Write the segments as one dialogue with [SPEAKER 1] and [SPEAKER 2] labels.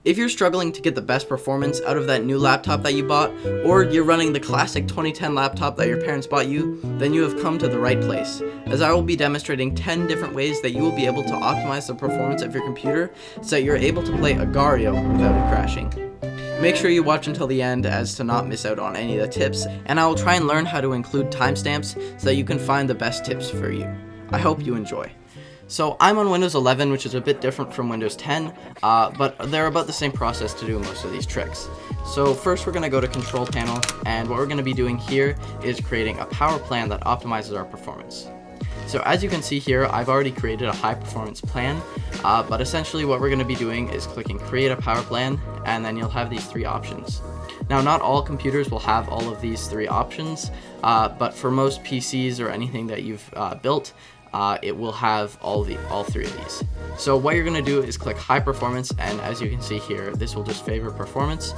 [SPEAKER 1] If you're struggling to get the best performance out of that new laptop that you bought, or you're running the classic 2010 laptop that your parents bought you, then you have come to the right place, as I will be demonstrating 10 different ways that you will be able to optimize the performance of your computer so that you're able to play Agario without it crashing. Make sure you watch until the end as to not miss out on any of the tips, and I will try and learn how to include timestamps so that you can find the best tips for you. I hope you enjoy. So I'm on Windows 11, which is a bit different from Windows 10, but they're about the same process to do most of these tricks. So first we're going to go to Control Panel, and what we're going to be doing here is creating a power plan that optimizes our performance. So as you can see here, I've already created a high performance plan, but essentially what we're going to be doing is clicking Create a Power Plan, and then you'll have these three options. Now, not all computers will have all of these three options, but for most PCs or anything that you've built, it will have all three of these. So what you're going to do is click High Performance, and as you can see here, this will just favor performance.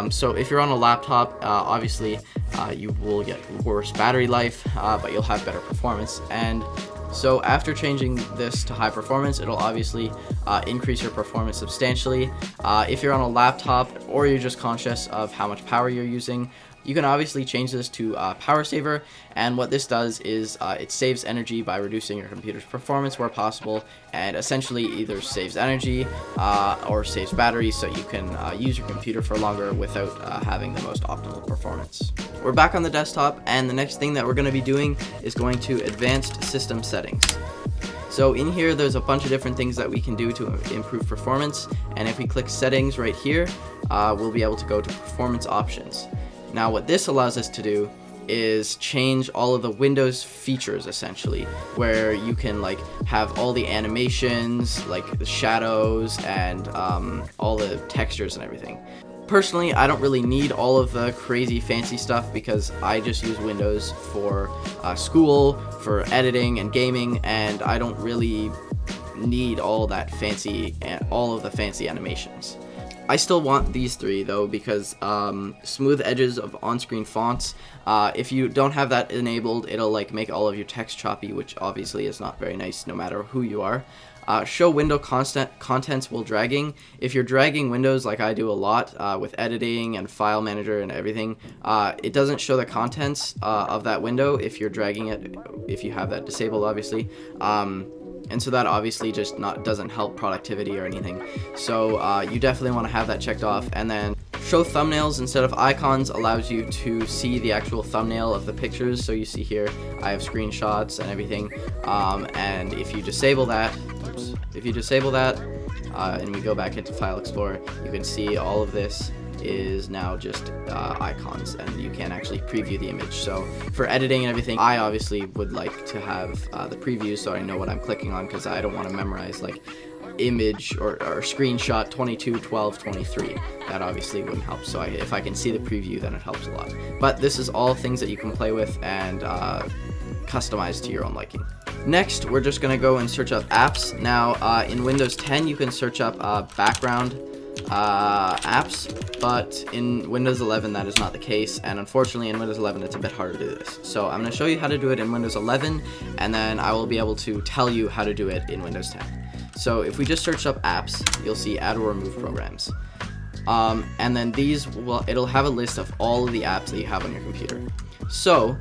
[SPEAKER 1] So if you're on a laptop, obviously you will get worse battery life, but you'll have better performance. And so after changing this to high performance, it'll obviously increase your performance substantially. If you're on a laptop or you're just conscious of how much power you're using, you can obviously change this to Power Saver, and what this does is it saves energy by reducing your computer's performance where possible, and essentially either saves energy or saves battery so you can use your computer for longer without having the most optimal performance. We're back on the desktop, and the next thing that we're going to be doing is going to Advanced System Settings. So in here, there's a bunch of different things that we can do to improve performance, and if we click Settings right here, we'll be able to go to Performance Options. Now what this allows us to do is change all of the Windows features, essentially, where you can like have all the animations, like the shadows and all the textures and everything. Personally, I don't really need all of the crazy fancy stuff because I just use Windows for school, for editing and gaming, and I don't really need all of the fancy animations. I still want these three though, because smooth edges of on-screen fonts, if you don't have that enabled, it'll like make all of your text choppy, which obviously is not very nice no matter who you are. Show window contents while dragging. If you're dragging windows like I do a lot with editing and file manager and everything, it doesn't show the contents of that window if you're dragging it, if you have that disabled obviously. And so that obviously just doesn't help productivity or anything. So you definitely want to have that checked off. And then show thumbnails instead of icons allows you to see the actual thumbnail of the pictures. So you see here, I have screenshots and everything. And if you disable that, and we go back into File Explorer, you can see all of this is now just icons, and you can actually preview the image. So for editing and everything, I obviously would like to have the preview so I know what I'm clicking on, because I don't want to memorize like image or screenshot 22, 12, 23. That obviously wouldn't help. So if I can see the preview, then it helps a lot. But this is all things that you can play with and customize to your own liking. Next, we're just going to go and search up apps. Now, in Windows 10, you can search up background apps, but in Windows 11 that is not the case, and unfortunately in Windows 11 it's a bit harder to do this. So I'm going to show you how to do it in Windows 11, and then I will be able to tell you how to do it in Windows 10. So if we just search up apps, you'll see add or remove programs, and then it'll have a list of all of the apps that you have on your computer. So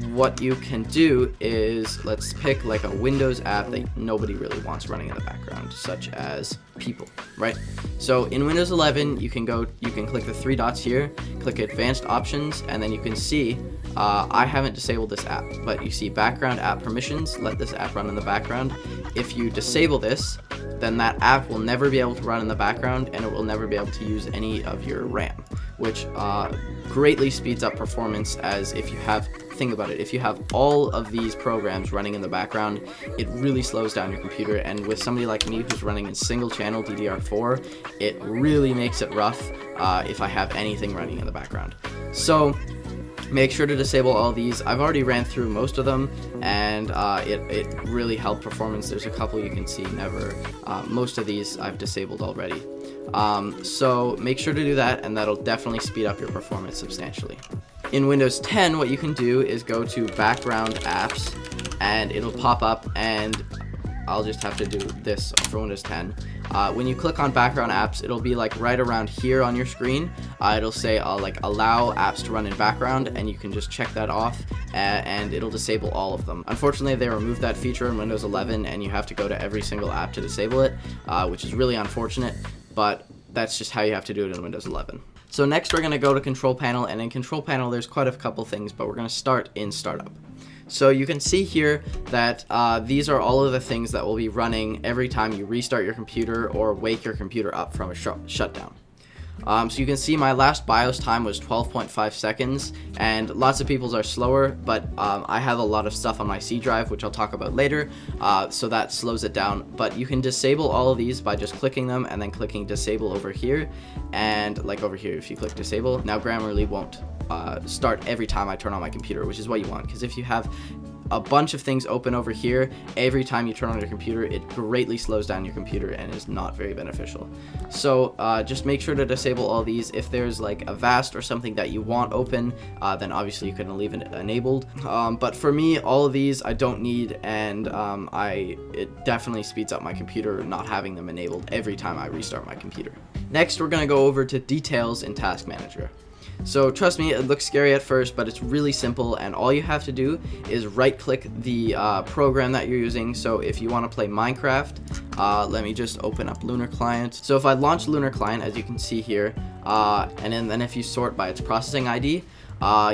[SPEAKER 1] what you can do is, let's pick like a Windows app that nobody really wants running in the background, such as People, right? So in Windows 11, you can click the three dots here, click Advanced Options, and then you can see I haven't disabled this app, but you see Background App Permissions, let this app run in the background. If you disable this, then that app will never be able to run in the background, and it will never be able to use any of your RAM, which greatly speeds up performance, as think about it, if you have all of these programs running in the background, it really slows down your computer, and with somebody like me who's running in single channel DDR4, it really makes it rough if I have anything running in the background. So make sure to disable all these. I've already ran through most of them, and it really helped performance. There's a couple you can see never. Most of these I've disabled already. So make sure to do that, and that'll definitely speed up your performance substantially. In Windows 10, what you can do is go to Background Apps, and it'll pop up, and I'll just have to do this for Windows 10. When you click on background apps, it'll be like right around here on your screen. It'll say like allow apps to run in background, and you can just check that off, and it'll disable all of them. Unfortunately, they removed that feature in Windows 11, and you have to go to every single app to disable it, which is really unfortunate, but that's just how you have to do it in Windows 11. So next we're going to go to Control Panel, and in Control Panel there's quite a couple things, but we're going to start in Startup. So you can see here that these are all of the things that will be running every time you restart your computer or wake your computer up from a shutdown. So you can see my last BIOS time was 12.5 seconds, and lots of people's are slower, but I have a lot of stuff on my C drive, which I'll talk about later, so that slows it down. But you can disable all of these by just clicking them and then clicking disable over here, and like over here, if you click disable, now Grammarly won't start every time I turn on my computer, which is what you want, because if you have a bunch of things open over here every time you turn on your computer, it greatly slows down your computer and is not very beneficial. So just make sure to disable all these. If there's like a VAST or something that you want open, then obviously you can leave it enabled. But for me, all of these I don't need, and it definitely speeds up my computer not having them enabled every time I restart my computer. Next, we're gonna go over to details in Task Manager. So trust me, it looks scary at first, but it's really simple, and all you have to do is right click the program that you're using. So if you want to play Minecraft, let me just open up Lunar Client. So if I launch Lunar Client, as you can see here, and then if you sort by its processing ID,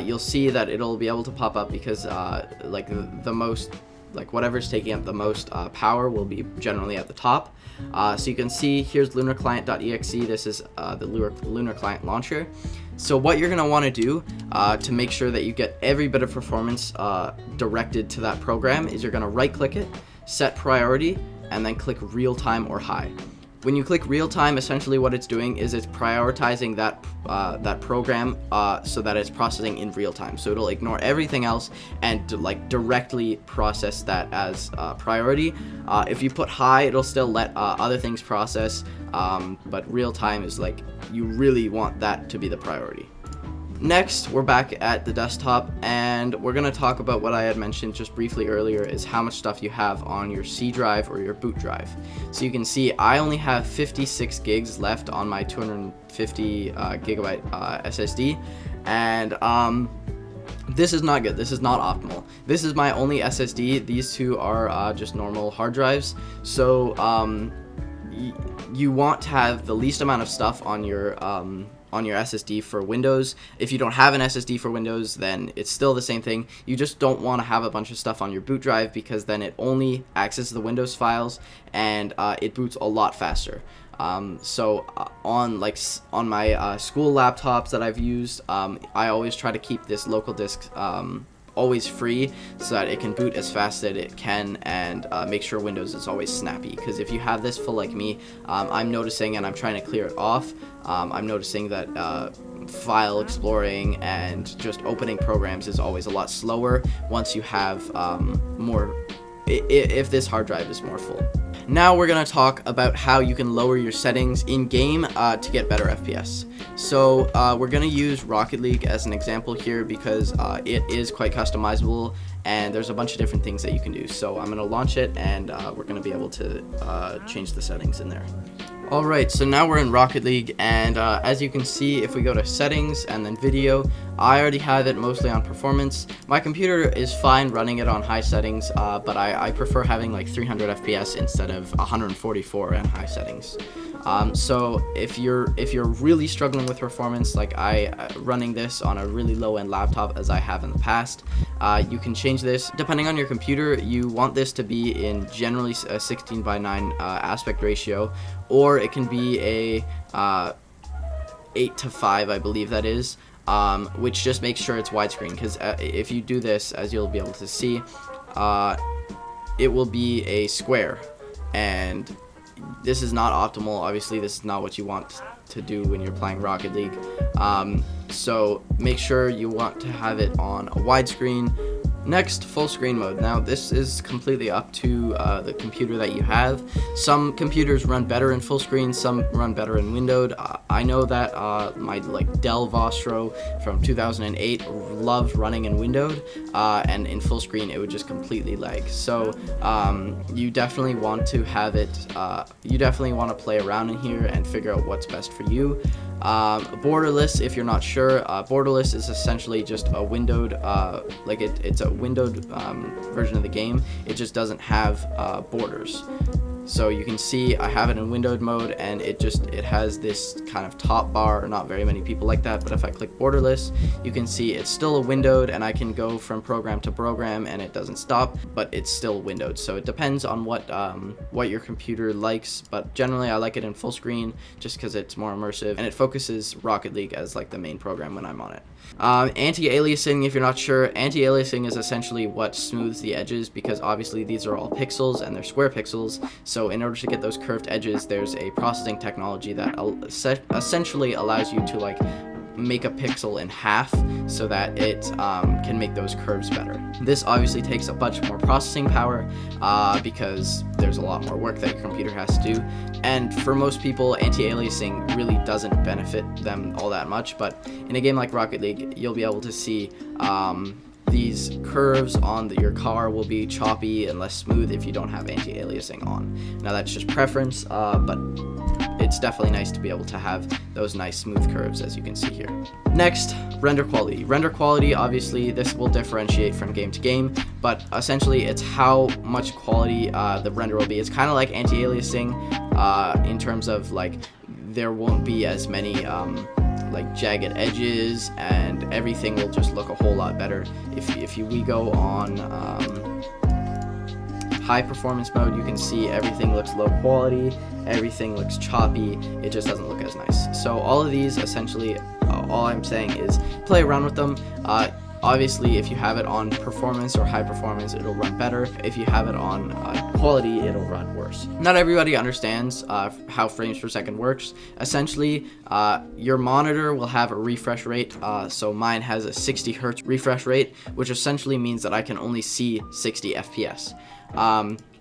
[SPEAKER 1] you'll see that it'll be able to pop up because like the most, like whatever's taking up the most power will be generally at the top. So you can see here's lunarclient.exe. This is the Lunar Client launcher. So what you're going to want to do to make sure that you get every bit of performance directed to that program is you're going to right click it, set priority, and then click real time or high. When you click real time, essentially what it's doing is it's prioritizing that program so that it's processing in real time. So it'll ignore everything else and like directly process that as priority. If you put high, it'll still let other things process, but real time is like you really want that to be the priority. Next, we're back at the desktop, and we're going to talk about what I had mentioned just briefly earlier, is how much stuff you have on your C drive or your boot drive. So you can see I only have 56 gigs left on my 250 gigabyte SSD, and this is not good. This is not optimal. This is my only SSD. These two are just normal hard drives. So you want to have the least amount of stuff on your SSD for Windows. If you don't have an SSD for Windows, then it's still the same thing. You just don't want to have a bunch of stuff on your boot drive, because then it only accesses the Windows files and it boots a lot faster. So on my school laptops that I've used, I always try to keep this local disk always free so that it can boot as fast as it can, and make sure Windows is always snappy. Because if you have this full like me, I'm noticing, and I'm trying to clear it off, I'm noticing that file exploring and just opening programs is always a lot slower once you have if this hard drive is more full. Now we're going to talk about how you can lower your settings in game to get better FPS. So we're going to use Rocket League as an example here, because it is quite customizable and there's a bunch of different things that you can do. So I'm going to launch it, and we're going to be able to change the settings in there. Alright, so now we're in Rocket League, and as you can see, if we go to settings and then video, I already have it mostly on performance. My computer is fine running it on high settings, but I prefer having like 300 FPS instead of 144 in high settings. So if you're really struggling with performance, like running this on a really low-end laptop as I have in the past, you can change this. Depending on your computer, you want this to be in generally a 16:9 aspect ratio, or it can be a 8:5, I believe that is, which just makes sure it's widescreen, because if you do this, as you'll be able to see, it will be a square, and this is not optimal. Obviously, this is not what you want to do when you're playing Rocket League. So make sure you want to have it on a widescreen, Next, full screen mode. Now this is completely up to the computer that you have. Some computers run better in full screen, some run better in windowed. I know that my Dell Vostro from 2008 loved running in windowed, and in full screen it would just completely lag. So you definitely want to have it, you definitely want to play around in here and figure out what's best for you. Borderless, if you're not sure, borderless is essentially just a windowed, it's a windowed version of the game. It just doesn't have borders. So you can see I have it in windowed mode, and it has this kind of top bar. Not very many people like that, but if I click borderless, you can see it's still a windowed, and I can go from program to program and it doesn't stop, but it's still windowed. So it depends on what your computer likes, but generally I like it in full screen just because it's more immersive, and it focuses Rocket League as like the main program when I'm on it. Anti-aliasing, if you're not sure, anti-aliasing is essentially what smooths the edges, because obviously these are all pixels and they're square pixels. So in order to get those curved edges, there's a processing technology that essentially allows you to make a pixel in half so that it can make those curves better. This obviously takes a bunch more processing power because there's a lot more work that your computer has to do, and for most people anti-aliasing really doesn't benefit them all that much, but in a game like Rocket League you'll be able to see these curves on your car will be choppy and less smooth if you don't have anti-aliasing on. Now that's just preference, but it's definitely nice to be able to have those nice smooth curves, as you can see here. Next, render quality. Render quality, obviously this will differentiate from game to game, but essentially it's how much quality the render will be. It's kind of like anti-aliasing in terms of there won't be as many jagged edges, and everything will just look a whole lot better. If we go on high performance mode, you can see everything looks low quality, everything looks choppy, it just doesn't look as nice. So all of these, essentially, all I'm saying is play around with them. Obviously, if you have it on performance or high performance, it'll run better. If you have it on quality, it'll run worse. Not everybody understands how frames per second works. Essentially, your monitor will have a refresh rate. So mine has a 60 hertz refresh rate, which essentially means that I can only see 60 FPS.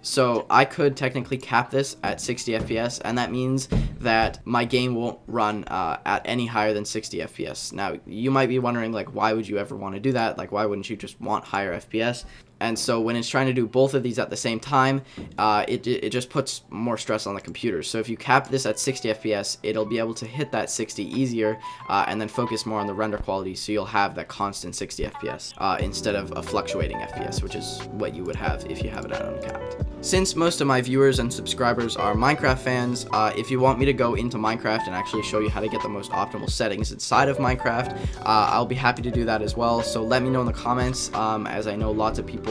[SPEAKER 1] So I could technically cap this at 60 FPS, and that means that my game won't run at any higher than 60 FPS. Now, you might be wondering, why would you ever want to do that? Why wouldn't you just want higher FPS? And so when it's trying to do both of these at the same time, it just puts more stress on the computer. So if you cap this at 60 FPS, it'll be able to hit that 60 easier and then focus more on the render quality, so you'll have that constant 60 FPS instead of a fluctuating FPS, which is what you would have if you have it at uncapped. Since most of my viewers and subscribers are Minecraft fans, if you want me to go into Minecraft and actually show you how to get the most optimal settings inside of Minecraft, I'll be happy to do that as well. So let me know in the comments, as I know lots of people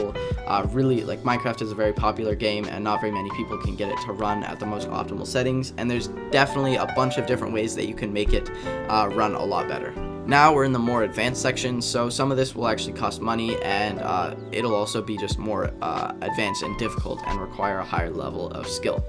[SPEAKER 1] really Minecraft is a very popular game, and not very many people can get it to run at the most optimal settings, and there's definitely a bunch of different ways that you can make it run a lot better. Now we're in the more advanced section, so some of this will actually cost money, and it'll also be just more advanced and difficult and require a higher level of skill.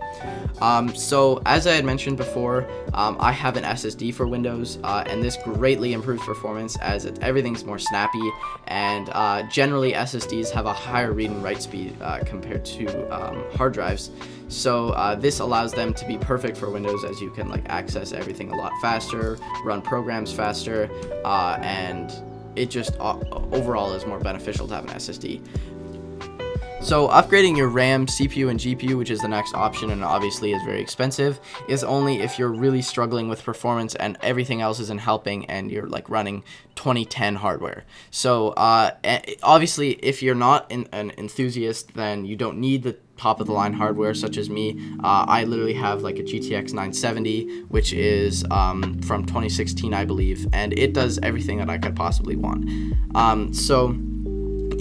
[SPEAKER 1] So as I had mentioned before, I have an SSD for Windows, and this greatly improves performance as everything's more snappy, and generally SSDs have a higher read and write speed compared to hard drives. So this allows them to be perfect for Windows, as you can access everything a lot faster, run programs faster, and it just overall is more beneficial to have an SSD. So upgrading your RAM, CPU, and GPU, which is the next option and obviously is very expensive, is only if you're really struggling with performance and everything else isn't helping and you're running 2010 hardware. So obviously if you're not an enthusiast, then you don't need the top of the line hardware such as me. I literally have a GTX 970, which is from 2016 I believe, and it does everything that I could possibly want. So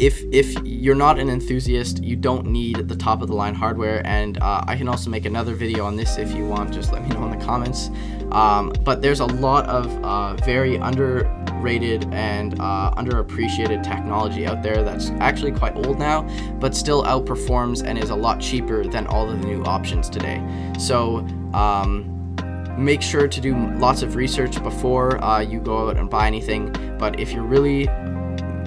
[SPEAKER 1] if you're not an enthusiast, you don't need the top of the line hardware, and I can also make another video on this if you want. Just let me know in the comments. But there's a lot of very underrated and underappreciated technology out there that's actually quite old now, but still outperforms and is a lot cheaper than all of the new options today. So make sure to do lots of research before you go out and buy anything. But if you're really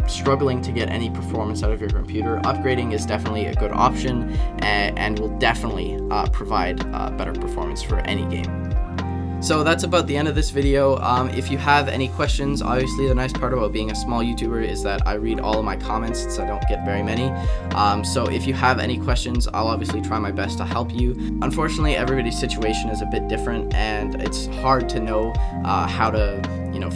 [SPEAKER 1] struggling to get any performance out of your computer, upgrading is definitely a good option and will definitely provide better performance for any game. So that's about the end of this video. If you have any questions, obviously the nice part about being a small YouTuber is that I read all of my comments since I don't get very many. So if you have any questions, I'll obviously try my best to help you. Unfortunately, everybody's situation is a bit different, and it's hard to know how to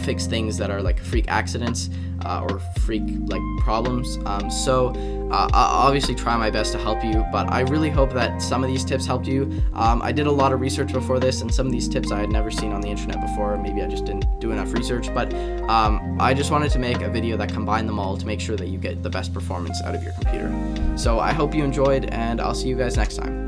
[SPEAKER 1] fix things that are like freak accidents or freak like problems. So I'll obviously try my best to help you, but I really hope that some of these tips helped you. I did a lot of research before this, and some of these tips I had never seen on the internet before. Maybe I just didn't do enough research, but I just wanted to make a video that combined them all to make sure that you get the best performance out of your computer. So I hope you enjoyed, and I'll see you guys next time.